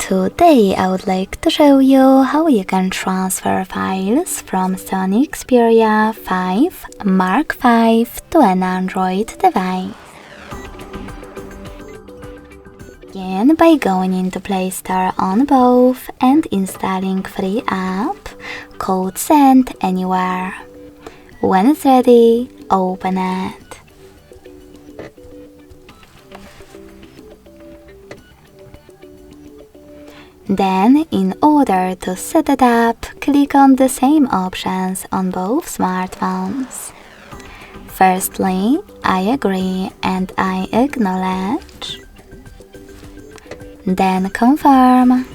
Today I would like to show you how you can transfer files from Sony Xperia 5 Mark V to an Android device. Begin by going into Play Store on both and installing free app called Send Anywhere. When it's ready, open it. Then, in order to set it up, click on the same options on both smartphones. Firstly, I agree and I acknowledge. Then confirm,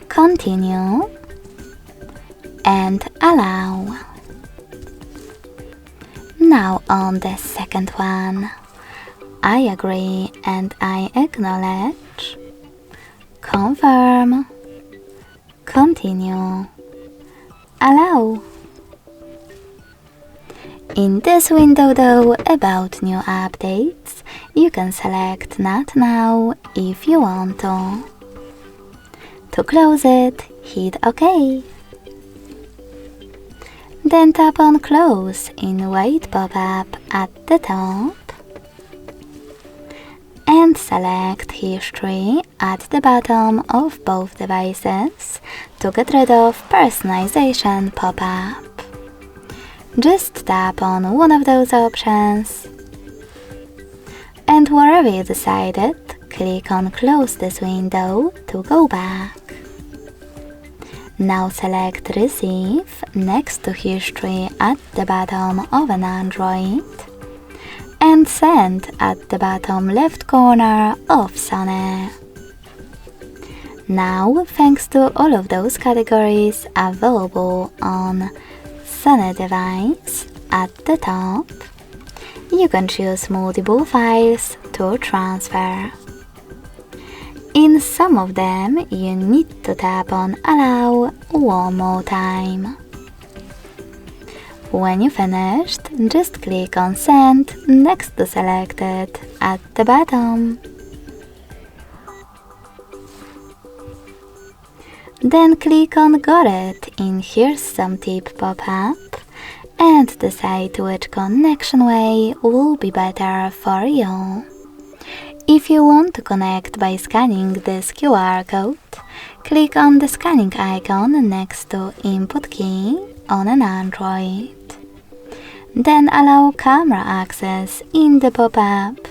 continue, and allow. Now on the second one, I agree and I acknowledge. Confirm, continue, allow. In this window though, about new updates, you can select Not Now if you want to. To close it, hit OK. Then tap on Close in white pop-up at the top. And select History at the bottom of both devices to get rid of Personalization pop-up. Just tap on one of those options, and wherever you decided, click on Close this window to go back. Now select Receive next to History at the bottom of an Android, and Send at the bottom left corner of Sony. Now, thanks to all of those categories available on Sony device at the top, you can choose multiple files to transfer. In some of them, you need to tap on Allow one more time. When you finished, just click on Send next to Selected at the bottom. Then click on Got It in Here's Some Tip pop-up and decide which connection way will be better for you. If you want to connect by scanning this QR code, click on the scanning icon next to Input key on an Android. Then allow camera access in the pop-up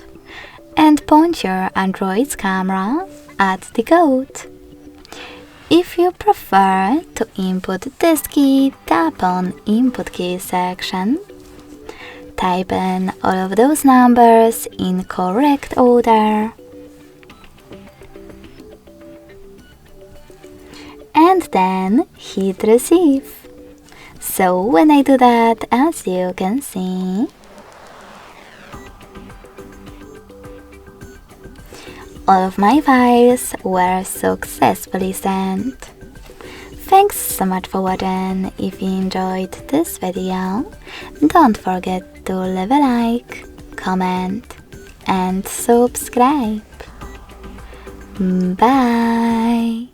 and point your Android's camera at the code. If you prefer to input this key, tap on Input key section. Type in all of those numbers in correct order. And then hit Receive. So when I do that, as you can see, all of my files were successfully sent. Thanks so much for watching. If you enjoyed this video, don't forget to leave a like, comment, and subscribe. Bye!